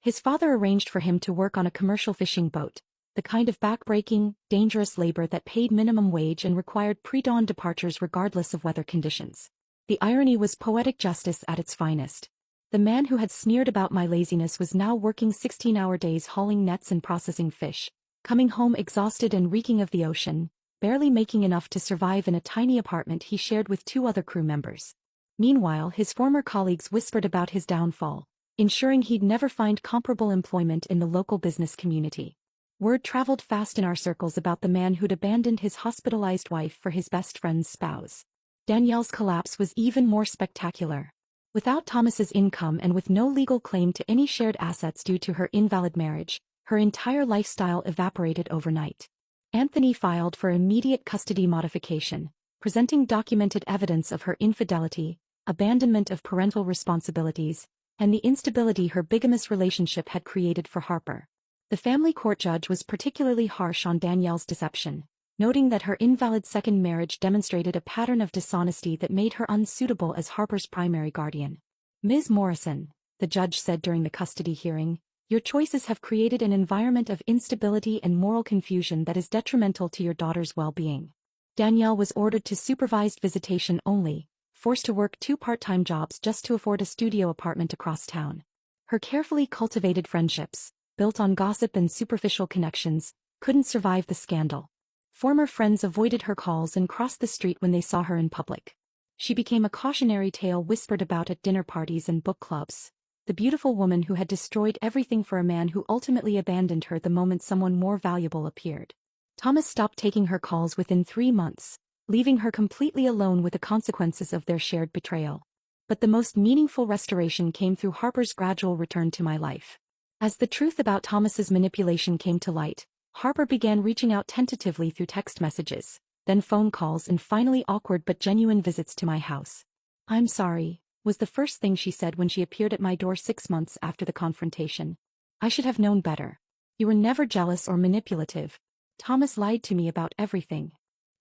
His father arranged for him to work on a commercial fishing boat, the kind of back-breaking, dangerous labor that paid minimum wage and required pre-dawn departures regardless of weather conditions. The irony was poetic justice at its finest. The man who had sneered about my laziness was now working 16-hour days hauling nets and processing fish, coming home exhausted and reeking of the ocean, barely making enough to survive in a tiny apartment he shared with 2 other crew members. Meanwhile, his former colleagues whispered about his downfall, ensuring he'd never find comparable employment in the local business community. Word traveled fast in our circles about the man who'd abandoned his hospitalized wife for his best friend's spouse. Danielle's collapse was even more spectacular. Without Thomas's income and with no legal claim to any shared assets due to her invalid marriage, her entire lifestyle evaporated overnight. Anthony filed for immediate custody modification, presenting documented evidence of her infidelity, abandonment of parental responsibilities, and the instability her bigamous relationship had created for Harper. The family court judge was particularly harsh on Danielle's deception, noting that her invalid second marriage demonstrated a pattern of dishonesty that made her unsuitable as Harper's primary guardian. Ms. Morrison, the judge said during the custody hearing, your choices have created an environment of instability and moral confusion that is detrimental to your daughter's well-being. Danielle was ordered to supervised visitation only, forced to work 2 part-time jobs just to afford a studio apartment across town. Her carefully cultivated friendships, built on gossip and superficial connections, couldn't survive the scandal. Former friends avoided her calls and crossed the street when they saw her in public. She became a cautionary tale whispered about at dinner parties and book clubs, the beautiful woman who had destroyed everything for a man who ultimately abandoned her the moment someone more valuable appeared. Thomas stopped taking her calls within 3 months, leaving her completely alone with the consequences of their shared betrayal. But the most meaningful restoration came through Harper's gradual return to my life. As the truth about Thomas's manipulation came to light, Harper began reaching out tentatively through text messages, then phone calls, and finally awkward but genuine visits to my house. I'm sorry, was the first thing she said when she appeared at my door 6 months after the confrontation. I should have known better. You were never jealous or manipulative. Thomas lied to me about everything.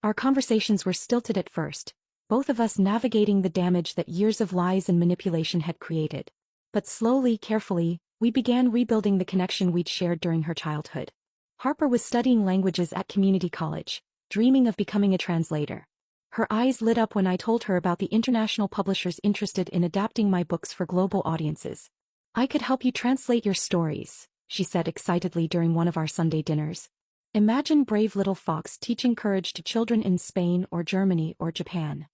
Our conversations were stilted at first, both of us navigating the damage that years of lies and manipulation had created. But slowly, carefully, we began rebuilding the connection we'd shared during her childhood. Harper was studying languages at community college, dreaming of becoming a translator. Her eyes lit up when I told her about the international publishers interested in adapting my books for global audiences. I could help you translate your stories, she said excitedly during one of our Sunday dinners. Imagine brave little Fox teaching courage to children in Spain or Germany or Japan.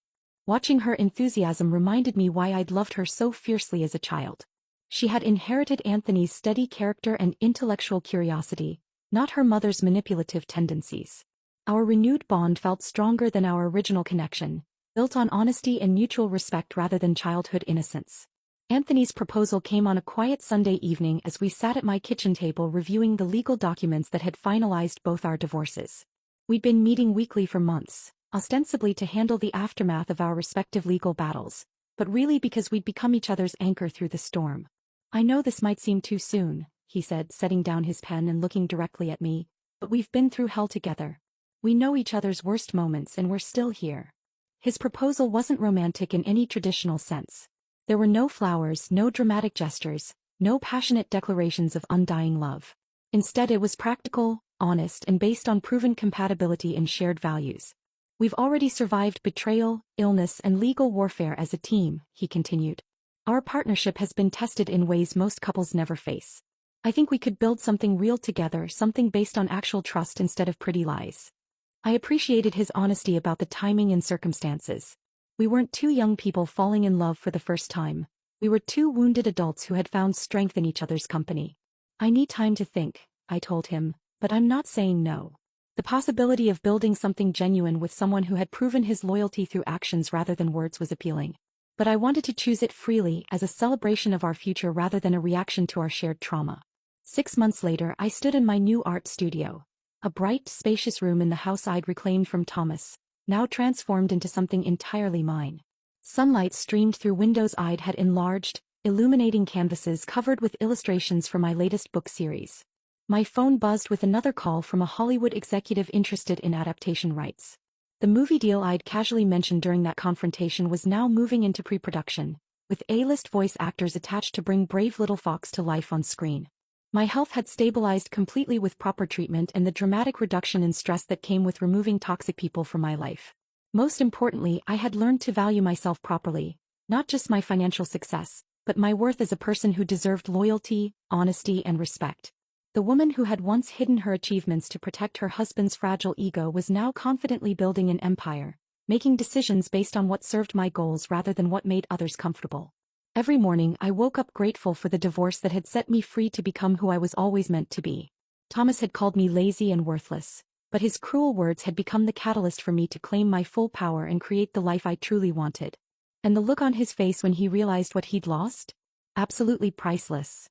Watching her enthusiasm reminded me why I'd loved her so fiercely as a child. She had inherited Anthony's steady character and intellectual curiosity, not her mother's manipulative tendencies. Our renewed bond felt stronger than our original connection, built on honesty and mutual respect rather than childhood innocence. Anthony's proposal came on a quiet Sunday evening as we sat at my kitchen table reviewing the legal documents that had finalized both our divorces. We'd been meeting weekly for months, ostensibly to handle the aftermath of our respective legal battles, but really because we'd become each other's anchor through the storm. I know this might seem too soon, he said, setting down his pen and looking directly at me, but we've been through hell together. We know each other's worst moments and we're still here. His proposal wasn't romantic in any traditional sense. There were no flowers, no dramatic gestures, no passionate declarations of undying love. Instead, it was practical, honest, and based on proven compatibility and shared values. We've already survived betrayal, illness, and legal warfare as a team, he continued. Our partnership has been tested in ways most couples never face. I think we could build something real together, something based on actual trust instead of pretty lies. I appreciated his honesty about the timing and circumstances. We weren't two young people falling in love for the first time. We were two wounded adults who had found strength in each other's company. I need time to think, I told him, but I'm not saying no. The possibility of building something genuine with someone who had proven his loyalty through actions rather than words was appealing. But I wanted to choose it freely as a celebration of our future rather than a reaction to our shared trauma. 6 months later, I stood in my new art studio. A bright, spacious room in the house I'd reclaimed from Thomas, now transformed into something entirely mine. Sunlight streamed through windows I'd had enlarged, illuminating canvases covered with illustrations for my latest book series. My phone buzzed with another call from a Hollywood executive interested in adaptation rights. The movie deal I'd casually mentioned during that confrontation was now moving into pre-production, with A-list voice actors attached to bring brave little Fox to life on screen. My health had stabilized completely with proper treatment and the dramatic reduction in stress that came with removing toxic people from my life. Most importantly, I had learned to value myself properly, not just my financial success, but my worth as a person who deserved loyalty, honesty, and respect. The woman who had once hidden her achievements to protect her husband's fragile ego was now confidently building an empire, making decisions based on what served my goals rather than what made others comfortable. Every morning I woke up grateful for the divorce that had set me free to become who I was always meant to be. Thomas had called me lazy and worthless, but his cruel words had become the catalyst for me to claim my full power and create the life I truly wanted. And the look on his face when he realized what he'd lost? Absolutely priceless.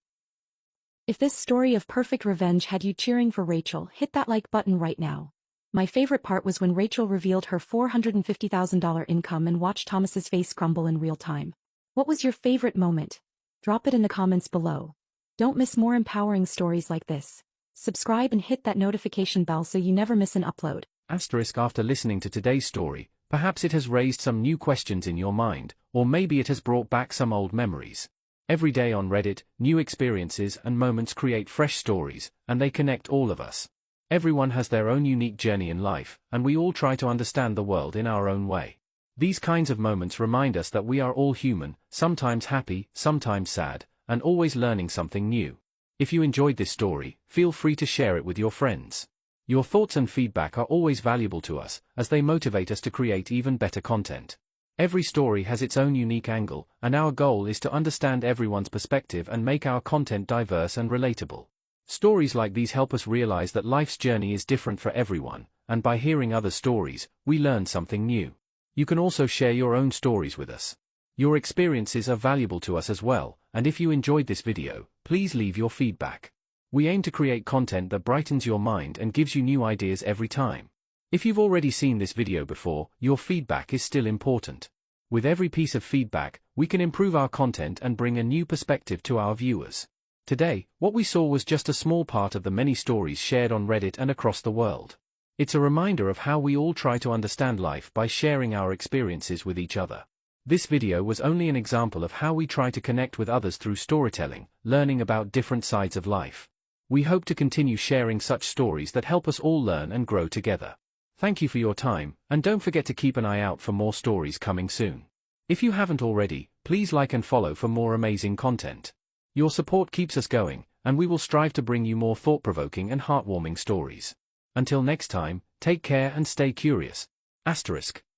If this story of perfect revenge had you cheering for Rachel, hit that like button right now. My favorite part was when Rachel revealed her $450,000 income and watched Thomas's face crumble in real time. What was your favorite moment? Drop it in the comments below. Don't miss more empowering stories like this. Subscribe and hit that notification bell so you never miss an upload. Asterisk after listening to today's story, perhaps it has raised some new questions in your mind, or maybe it has brought back some old memories. Every day on Reddit, new experiences and moments create fresh stories, and they connect all of us. Everyone has their own unique journey in life, and we all try to understand the world in our own way. These kinds of moments remind us that we are all human, sometimes happy, sometimes sad, and always learning something new. If you enjoyed this story, feel free to share it with your friends. Your thoughts and feedback are always valuable to us, as they motivate us to create even better content. Every story has its own unique angle, and our goal is to understand everyone's perspective and make our content diverse and relatable. Stories like these help us realize that life's journey is different for everyone, and by hearing other stories, we learn something new. You can also share your own stories with us. Your experiences are valuable to us as well, and if you enjoyed this video, please leave your feedback. We aim to create content that brightens your mind and gives you new ideas every time. If you've already seen this video before, your feedback is still important. With every piece of feedback, we can improve our content and bring a new perspective to our viewers. Today, what we saw was just a small part of the many stories shared on Reddit and across the world. It's a reminder of how we all try to understand life by sharing our experiences with each other. This video was only an example of how we try to connect with others through storytelling, learning about different sides of life. We hope to continue sharing such stories that help us all learn and grow together. Thank you for your time, and don't forget to keep an eye out for more stories coming soon. If you haven't already, please like and follow for more amazing content. Your support keeps us going, and we will strive to bring you more thought-provoking and heartwarming stories. Until next time, take care and stay curious. *.